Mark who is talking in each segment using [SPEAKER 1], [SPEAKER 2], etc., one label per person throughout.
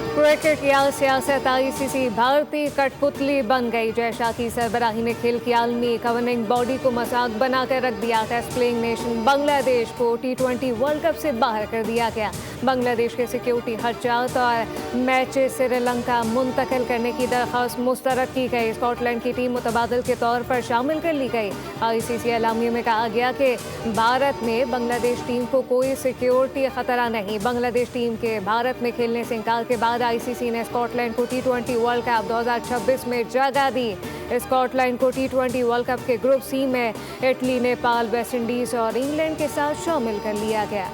[SPEAKER 1] Cricket या सियासत ICC भारतीय कठपुतली बन गई। जैशा की सरबराही ने खेल की आलमी गवर्निंग बॉडी को मजाक बनाकर रख दिया। टेस्ट प्लेइंग नेशन बांग्लादेश को T20 वर्ल्ड कप से बाहर कर दिया गया। बांग्लादेश के सिक्योरिटी खर्चात और मैचेस श्रीलंका मुंतकिल करने की दरख्वास्त मुस्तरद की गई। स्कॉटलैंड की टीम मुतबादल के तौर पर शामिल कर ली गई। आईसीसी एलामिया में कहा गया कि भारत में बांग्लादेश टीम को कोई सिक्योरिटी खतरा नहीं। बांग्लादेश टीम के भारत में खेलने से इनकार के बाद आईसीसी ने स्कॉटलैंड को T20 वर्ल्ड कप 2026 में जगह दी। स्कॉटलैंड को T20 वर्ल्ड कप के ग्रुप सी में इटली, नेपाल, वेस्ट इंडीज और इंग्लैंड के साथ शामिल कर लिया गया।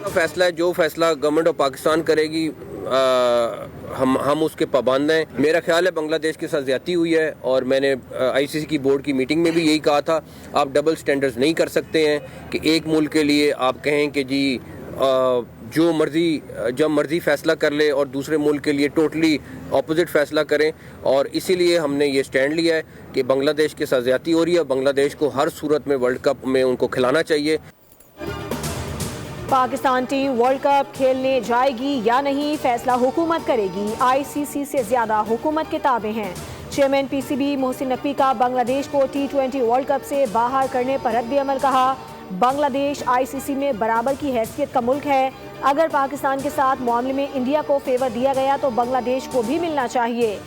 [SPEAKER 2] फैसला है, जो फैसला गवर्नमेंट ऑफ पाकिस्तान करेगी हम उसके पाबंद हैं। मेरा ख्याल है बांग्लादेश के साथ ज्यादती हुई है और मैंने आईसीसी की बोर्ड की मीटिंग में भी यही कहा था। आप डबल स्टैंडर्ड्स नहीं कर सकते हैं कि एक मुल्क के लिए आप कहें कि जी जो मर्जी जब मर्जी फैसला कर ले और दूसरे मुल्क के लिए टोटली ऑपोजिट फैसला करें। और इसीलिए हमने ये स्टैंड लिया है कि बांग्लादेश के साथ ज्यादती हो रही है। बांग्लादेश को हर सूरत में वर्ल्ड कप में उनको खिलाना चाहिए।
[SPEAKER 3] पाकिस्तान टीम वर्ल्ड कप खेलने जाएगी या नहीं, फैसला हुकूमत करेगी। आईसीसी से ज्यादा हुकूमत के ताबे हैं। चेयरमैन पीसीबी मोहसिन नकवी का बांग्लादेश को T20 वर्ल्ड कप से बाहर करने पर रद्द अमल। कहा, बांग्लादेश आईसीसी में बराबर की हैसियत का मुल्क है। अगर पाकिस्तान के साथ मामले में इंडिया को फेवर दिया गया तो बांग्लादेश को भी मिलना चाहिए।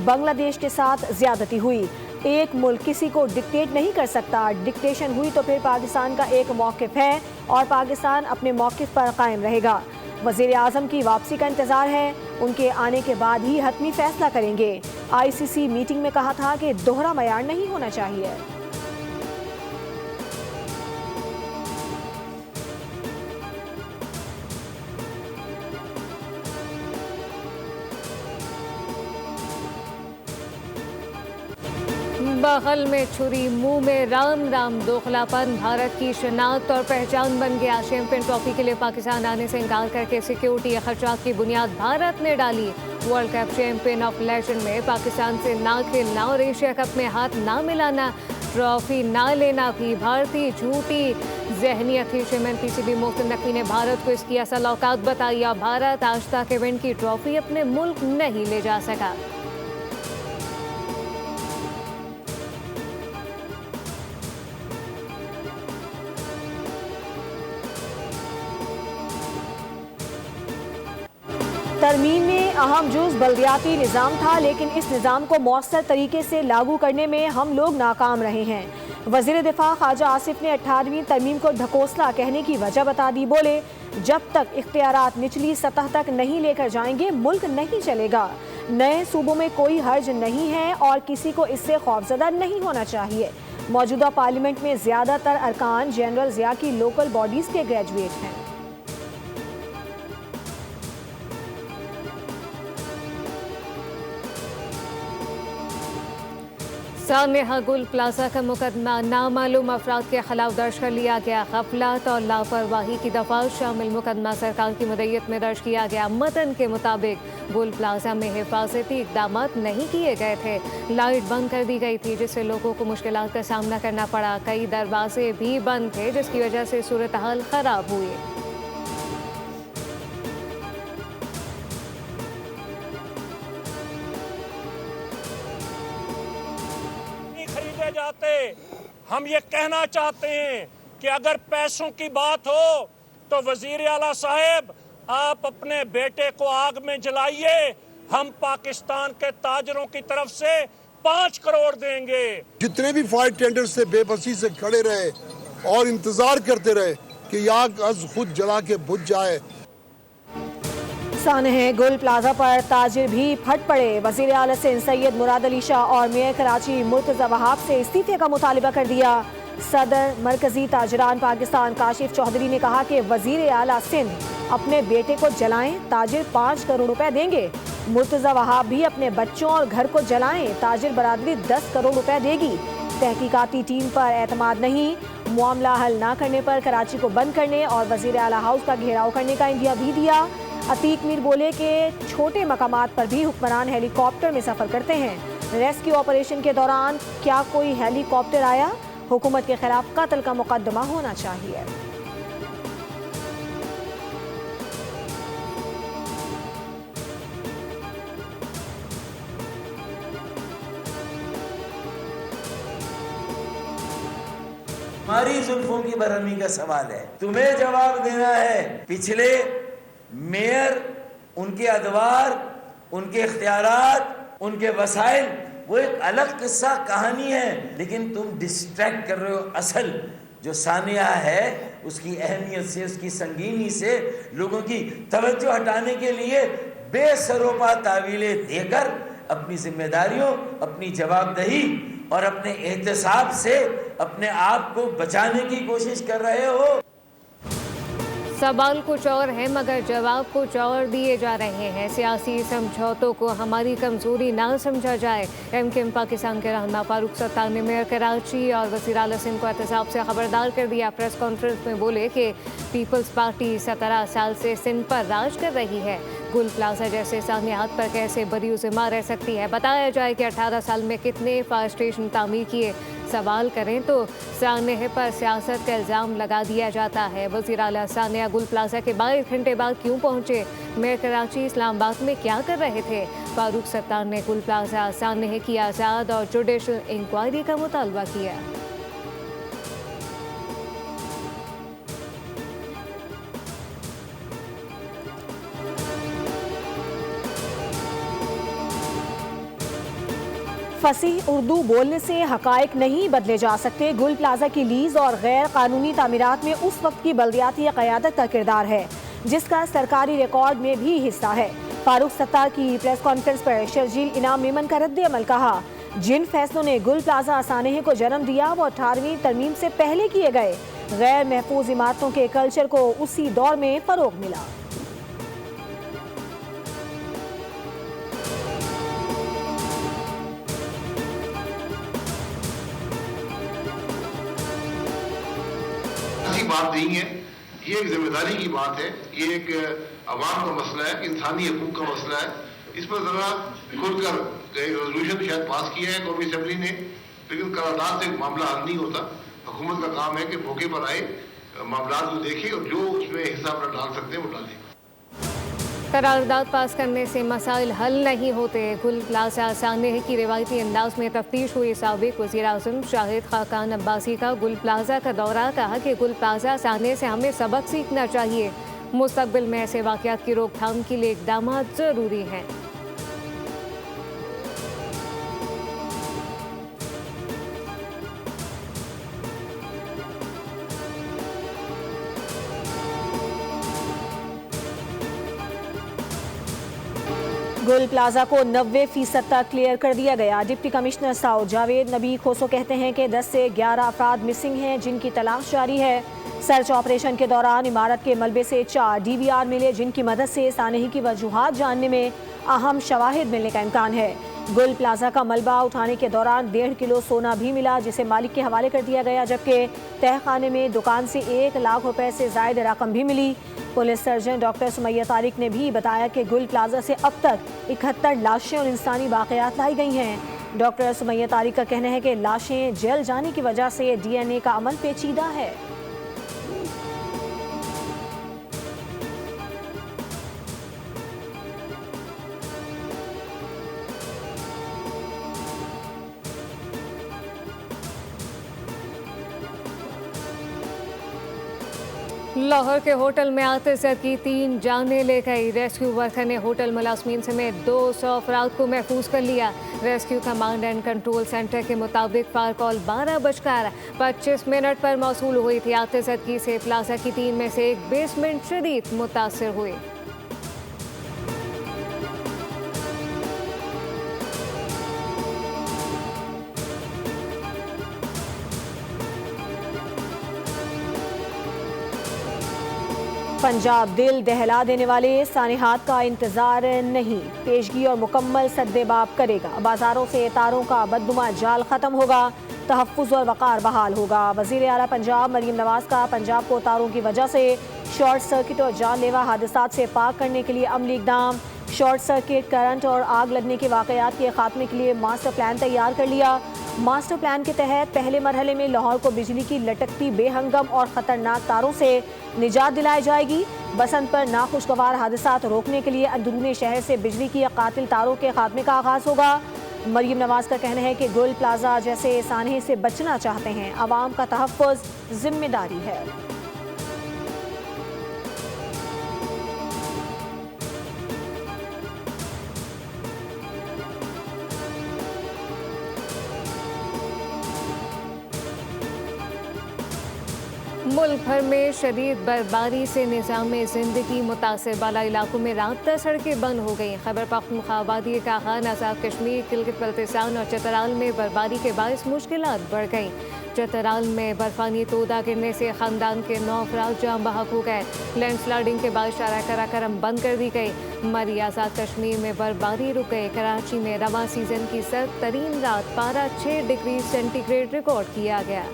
[SPEAKER 3] बांग्लादेश के साथ ज्यादती हुई। एक मुल्क किसी को डिक्टेट नहीं कर सकता। डिक्टेशन हुई तो फिर पाकिस्तान का एक मौक़िफ़ है और पाकिस्तान अपने मौक़िफ़ पर कायम रहेगा। वज़ीर आज़म की वापसी का इंतज़ार है। उनके आने के बाद ही हतमी फैसला करेंगे। आईसीसी मीटिंग में कहा था कि दोहरा मयार नहीं होना चाहिए।
[SPEAKER 1] बगल में छुरी, मुंह में राम राम, दोखलापन भारत की शनाख्त और पहचान बन गया। चैंपियन ट्रॉफी के लिए पाकिस्तान आने से इनकार करके सिक्योरिटी खर्चात की बुनियाद भारत ने डाली। World cup champion of legend में पाकिस्तान से ना खेलना और एशिया कप में हाथ ना मिलाना, ट्रॉफी ना लेना भी भारतीय झूठी जहनियत थी। चेयरमैन पीसीबी मोहसिन नकवी ने भारत को इसकी असल औकात बताई। और भारत आज तक इवेंट की ट्रॉफी अपने मुल्क नहीं ले जा सका।
[SPEAKER 3] तरमीम में अहम जुज़ बल्दियाती निज़ाम था, लेकिन इस निज़ाम को मौसर तरीके से लागू करने में हम लोग नाकाम रहे हैं। वज़ीर दिफा ख्वाजा आसिफ ने 18वीं तरमीम को ढकोसला कहने की वजह बता दी। बोले, जब तक इख्तियारात निचली सतह तक नहीं लेकर जाएंगे मुल्क नहीं चलेगा। नए सूबों में कोई हर्ज नहीं है और किसी को इससे खौफजदा नहीं होना चाहिए। मौजूदा पार्लियामेंट में ज़्यादातर अरकान जनरल ज़िया की लोकल बॉडीज़ के ग्रेजुएट हैं।
[SPEAKER 1] सानिया गुल प्लाजा का मुकदमा नामालूम अफराद के खिलाफ दर्ज कर लिया गया। गफलत और लापरवाही की दफात शामिल मुकदमा सरकार की मुद्दत में दर्ज किया गया। मतन के मुताबिक गुल प्लाजा में हिफाजती इकदाम नहीं किए गए थे। लाइट बंद कर दी गई थी जिससे लोगों को मुश्किलात का सामना करना पड़ा। कई दरवाजे भी बंद थे जिसकी वजह से सूरत हाल खराब हुई।
[SPEAKER 4] जाते हम ये कहना चाहते हैं कि अगर पैसों की बात हो तो वजीर आला साहब आप अपने बेटे को आग में जलाइए। हम पाकिस्तान के ताजरों की तरफ से 5 करोड़ देंगे। जितने भी फाइट टेंडर से बेबसी से खड़े रहे और इंतजार करते रहे कि आग अज खुद जला के बुझ जाए।
[SPEAKER 3] सानिया गुल प्लाजा पर ताजिर भी फट पड़े। वजीर आला सिंध सैयद मुराद अली शाह और मेयर कराची मुर्तजा वहाब से इस्तीफे का मुतालबा कर दिया। सदर मरकजी ताजरान पाकिस्तान काशिफ चौधरी ने कहा कि वजीर आला सिंध अपने बेटे को जलाएं, ताजिर 5 करोड़ रुपए देंगे। मुर्तजा वहाब भी अपने बच्चों और घर को जलाएं, ताजिर बरादरी 10 करोड़ रुपए देगी। तहकीकाती टीम पर एतमाद नहीं, मामला हल न करने पर कराची को बंद करने और वजीर आला हाउस का घेराव करने का इंदिया भी दिया। अतीक मीर बोले कि छोटे मकामात पर भी हुक्मरान हेलीकॉप्टर में सफर करते हैं। रेस्क्यू ऑपरेशन के दौरान क्या कोई हेलीकॉप्टर आया? हुकूमत के खिलाफ कत्ल का मुकदमा होना चाहिए।
[SPEAKER 5] हमारी जुल्फों की बरहमी का सवाल है, तुम्हें जवाब देना है। पिछले मेयर, उनके अदवार, उनके इख्तियारात, उनके वसाइल, वो एक अलग किस्सा कहानी है, लेकिन तुम डिस्ट्रैक्ट कर रहे हो असल जो सानिया है उसकी अहमियत से, उसकी संगीनी से लोगों की तवज्जो हटाने के लिए बेसरोपा तावीलें देकर अपनी जिम्मेदारियों, अपनी जवाबदेही और अपने एहतसाब से अपने आप को बचाने की कोशिश कर रहे हो।
[SPEAKER 1] सवाल कुछ और है मगर जवाब कुछ और दिए जा रहे हैं। सियासी समझौतों को हमारी कमजोरी ना समझा जाए। MKM पाकिस्तान के रहनुमा फारूक सत्तार ने मेयर कराची और वज़ीर आला सिंध को एहतसाब से खबरदार कर दिया। प्रेस कॉन्फ्रेंस में बोले कि पीपल्स पार्टी 17 साल से सिंध पर राज कर रही है। गुल प्लाजा जैसे सानियात पर कैसे बरीउज़िम्मा रह सकती है? बताया जाए कि 18 साल में कितने फायर स्टेशन तामीर किए। सवाल करें तो सानिया पर सियासत का इल्ज़ाम लगा दिया जाता है। वज़ीर आला सानिया गुल प्लाजा के 22 घंटे बाद क्यों पहुंचे? मेयर कराची इस्लामाबाद में क्या कर रहे थे? फारूक सत्तार ने गुल प्लाजा सानिया की आज़ाद और जुडिशल इंक्वायरी का मुतालबा किया।
[SPEAKER 3] फसीह उर्दू बोलने से हकायक नहीं बदले जा सकते। गुल प्लाजा की लीज और गैर कानूनी तामीरात में उस वक्त की बल्दियाती क़यादत का किरदार है जिसका सरकारी रिकॉर्ड में भी हिस्सा है। फारूक सत्तार की प्रेस कॉन्फ्रेंस पर शर्जील इनाम मेमन का रद्द अमल कहा, जिन फैसलों ने गुल प्लाजा सानिया को जन्म दिया वो 18वीं तरमीम से पहले किए गए। गैर महफूज इमारतों के कल्चर को उसी दौर में फरोग मिला।
[SPEAKER 6] बात नहीं है, ये एक जिम्मेदारी की बात है, ये एक अवाम का मसला है, इंसानी हकूक का मसला है। इस पर जरा खुलकर रेजोल्यूशन शायद पास किया है कौमी असम्बली ने, लेकिन करारदाद से मामला हल नहीं होता। हुकूमत का काम है कि मौके पर आए, मामला को देखे और जो उसमें हिस्सा अपना डाल सकते हैं वो डालें।
[SPEAKER 1] करारदाद पास करने से मसाइल हल नहीं होते। गुल प्लाजा सानिया की रिवायती अंदाज में तफ्तीश हुई। साबिक वज़ीर आज़म शाहिद खाकान अब्बासी का गुल प्लाजा का दौरा, कहा कि गुल प्लाजा सानिया से हमें सबक सीखना चाहिए। मुस्तक़बिल में ऐसे वाक़यात की रोकथाम के लिए इक़दाम ज़रूरी हैं।
[SPEAKER 3] गुल प्लाजा को 90% तक क्लियर कर दिया गया। डिप्टी कमिश्नर साउथ जावेद नबी खोसो कहते हैं कि 10 से 11 अफराद मिसिंग हैं जिनकी तलाश जारी है। सर्च ऑपरेशन के दौरान इमारत के मलबे से 4 DVR मिले जिनकी मदद से सानिया की वजूहात जानने में अहम शवाहिद मिलने का इम्कान है। गुल प्लाजा का मलबा उठाने के दौरान 1.5 किलो सोना भी मिला जिसे मालिक के हवाले कर दिया गया, जबकि तहखाने में दुकान से 1 लाख रुपए से ज़ायद रकम भी मिली। Police surgeon doctor Sumaiya Tariq ने भी बताया कि गुल प्लाजा से अब तक 71 लाशें और इंसानी वाक़यात लाई गई हैं। डॉक्टर सुमैया तारिक का कहना है कि लाशें जल जाने की वजह से DNA का अमल पेचीदा है।
[SPEAKER 1] लाहौर के होटल में आतिशत की 3 जानें ले गई। रेस्क्यू वर्कर ने होटल मुलाजमीन समेत 200 अफराद को महफूज कर लिया। Rescue command and control centre के मुताबिक फायर कॉल 12:25 पर मौसूल हुई थी। आतिशत की से प्लाजा की 3 में से एक बेसमेंट शदीद मुतासर हुई।
[SPEAKER 3] पंजाब दिल दहला देने वाले सानिहात का इंतजार नहीं, पेशगी और मुकम्मल सद्देबाब करेगा। बाजारों से तारों का बदनुमा जाल खत्म होगा, तहफ़्फ़ुज़ और वक़ार बहाल होगा। वज़ीर आला पंजाब मरीम नवाज़ का पंजाब को तारों की वजह से शॉर्ट सर्किट और जानलेवा हादसात से पाक करने के लिए अमली इक़दाम। शॉर्ट सर्किट, करंट और आग लगने के वाकयात के खात्मे के लिए मास्टर प्लान तैयार कर लिया। मास्टर प्लान के तहत पहले मरहले में लाहौर को बिजली की लटकती बेहंगम और ख़तरनाक तारों से निजात दिलाई जाएगी। बसंत पर नाखुशगवार हादसात रोकने के लिए अंदरूनी शहर से बिजली की कातिल तारों के खात्मे का आगाज़ होगा। मरियम नवाज का कहना है कि गुल प्लाजा जैसे सानहे से बचना चाहते हैं। आवाम का तहफ़्फ़ुज़ जिम्मेदारी है।
[SPEAKER 1] मुल्क भर में शदीद बर्फबारी से निज़ाम ज़िंदगी मुतासिर, बाला इलाकों में रात तक सड़कें बंद हो गई। खैबर पख्तूनख्वा, वादी कागान, आज़ाद कश्मीर, गिलगित बल्तिस्तान और चतराल में बर्फबारी के बायस मुश्किलात बढ़ गईं। चतराल में बर्फानी तोदा गिरने से ख़ानदान के 9 अफराद जाँ बहक हो गए। लैंडस्लाइडिंग के बाद शारा करम बंद कर दी गई। मरी आज़ाद कश्मीर में बर्फबारी रुक गई। कराची में रवा सीज़न की सर्द तरीन रात, पारा 6 डिग्री सेंटीग्रेड रिकॉर्ड किया गया।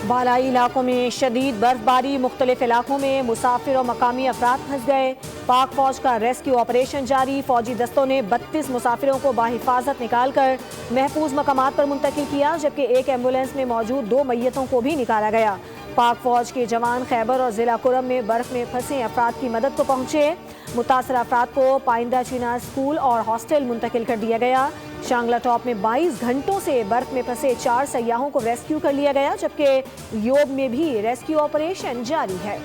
[SPEAKER 3] बालाई इलाकों में शदीद बर्फबारी, मुख्तलिफ इलाकों में मुसाफिर और मकामी अफराद फंस गए। पाक फौज का रेस्क्यू ऑपरेशन जारी। फौजी दस्तों ने 32 मुसाफिरों को बाहिफाजत निकाल कर महफूज मकामात पर मुंतकिल किया, जबकि एक एम्बुलेंस में मौजूद 2 मैयतों को भी निकाला गया। पाक फौज के जवान खैबर और जिला कुरम में बर्फ में फंसे अफराद की मदद को पहुंचे। मुतासर अफराद को पाइंदा चीना स्कूल और हॉस्टल मुंतकिल कर दिया गया। शांगला टॉप में 22 घंटों से बर्फ में फंसे 4 सयाहों को रेस्क्यू कर लिया गया, जबकि योब में भी रेस्क्यू ऑपरेशन जारी है।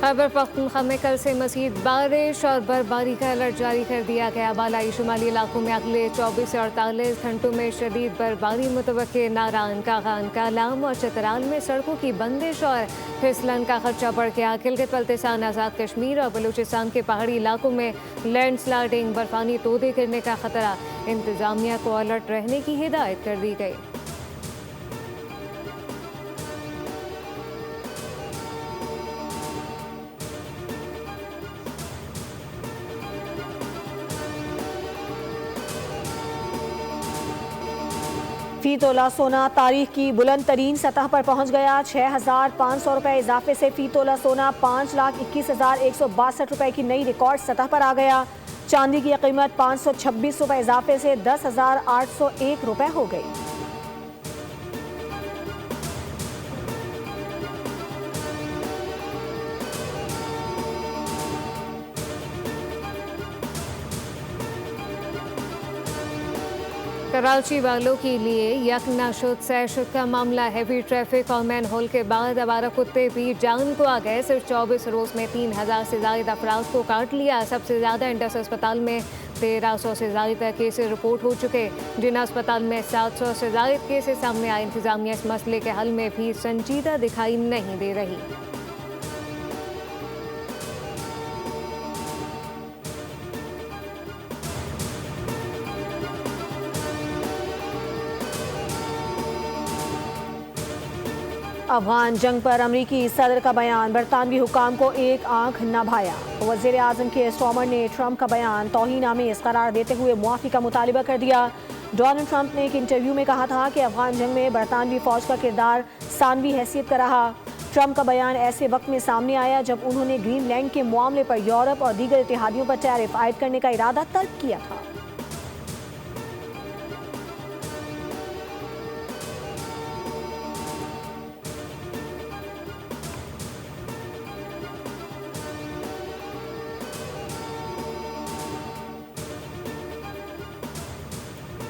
[SPEAKER 1] खैबर पख्तूनख्वा में कल से मज़ीद बारिश और बर्फबारी का अलर्ट जारी कर दिया गया। बालाई शुमाली इलाकों में अगले 24 से 48 घंटों में शदीद बर्फबारी मुतवक्के। नारान, कागान, कालाम और चतराल में सड़कों की बंदिश और फिसलन का खदशा बढ़ गया। गिलगित बल्तिस्तान, आज़ाद कश्मीर और बलूचिस्तान के पहाड़ी इलाकों में लैंडस्लाइडिंग, बर्फानी तोदे गिरने का खतरा। इंतजामिया को अलर्ट रहने की हिदायत कर दी गई।
[SPEAKER 3] फी तोला सोना तारीख की बुलंद तरीन सतह पर पहुंच गया। 6,500 रुपये इजाफे से फी तोला सोना 5,21,162 रुपये की नई रिकॉर्ड सतह पर आ गया। चांदी की कीमत 526 रुपये इजाफे से 10,801 रुपये हो गई।
[SPEAKER 1] कराची वालों के लिए यकनाशुद सैशुद का मामला। हैवी ट्रैफिक और मैन होल के बाद आवारा कुत्ते भी जान को आ गए। सिर्फ 24 रोज में 3,000 से ज्यादा अफराद को काट लिया। सबसे ज्यादा इंडस अस्पताल में 1,300 से ज्यादा केसेस रिपोर्ट हो चुके। जिन अस्पताल में 700 से ज्यादा केसेस सामने आए। इंतजामिया इस मसले के हल में भी संजीदा दिखाई नहीं दे रही।
[SPEAKER 3] अफगान जंग पर अमरीकी सदर का बयान। बरतानवी हुकाम को एक आंख न भाया। वज़ीर आज़म के स्टॉमर ने ट्रंप का बयान तौहीन आमेज़ करार देते हुए मुआफ़ी का मुतालिबा कर दिया। डोनाल्ड ट्रंप ने एक इंटरव्यू में कहा था कि अफगान जंग में बरतानवी फ़ौज का किरदार सानवी हैसियत का रहा। ट्रंप का बयान ऐसे वक्त में सामने आया जब उन्होंने ग्रीनलैंड के मामले पर यूरोप और दीगर इत्तेहादियों पर टैरिफ आयद करने का इरादा तर्क किया था।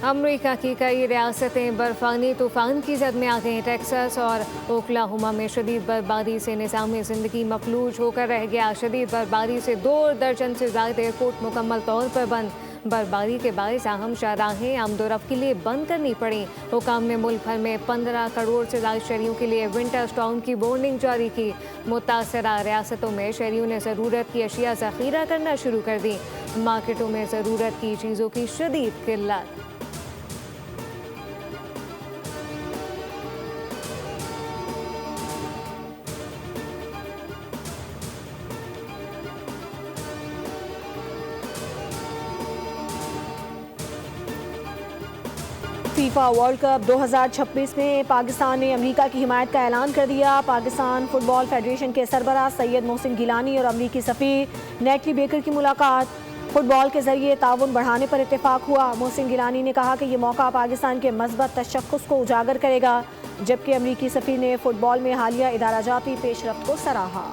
[SPEAKER 1] अमेरिका की कई रियासतें बर्फानी तूफान की जद में आ गई। टेक्सास और ओक्लाहोमा में शदीद बर्फबारी से निज़ाम ज़िंदगी मफलूज होकर रह गया। शदीद बर्फबारी से 2 दर्जन से ज़्यादा एयरपोर्ट मुकम्मल तौर पर बंद। बर्फबारी के बायस अहम शाहराहें आमदोरफ्त के लिए बंद करनी पड़ी। हुकाम ने मुल्क भर में 15 करोड़ से ज़्यादा शहरियों के लिए विंटर स्टॉर्म की वार्निंग जारी की। मुतासरा रियासतों में शहरियों ने ज़रूरत की अशिया ज़ख़ीरा करना शुरू कर दी। मार्केटों में ज़रूरत की चीज़ों की शदीद किल्लत।
[SPEAKER 3] फीफा वर्ल्ड कप 2026 में पाकिस्तान ने अमेरिका की हिमायत का ऐलान कर दिया। पाकिस्तान फुटबॉल फेडरेशन के सरबराह सैयद मोहसिन गिलानी और अमरीकी सफ़ीर नेटली बेकर की मुलाकात। फुटबॉल के जरिए ताउन बढ़ाने पर इत्तेफाक हुआ। मोहसिन गिलानी ने कहा कि ये मौका पाकिस्तान के मज़बूत तशख्खुस को उजागर करेगा, जबकि अमरीकी सफ़ीर ने फुटबॉल में हालिया इदाराजाती पेशरफ्त को सराहा।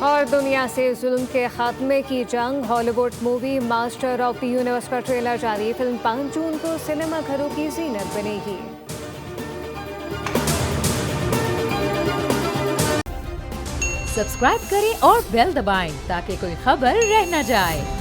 [SPEAKER 1] और दुनिया से जुल्म के खात्मे की जंग, Hollywood movie master of the universe का ट्रेलर जारी। फिल्म 5 जून को सिनेमाघरों की जीनत बनेगी।
[SPEAKER 7] सब्सक्राइब करें और बेल दबाएं ताकि कोई खबर रह न जाए।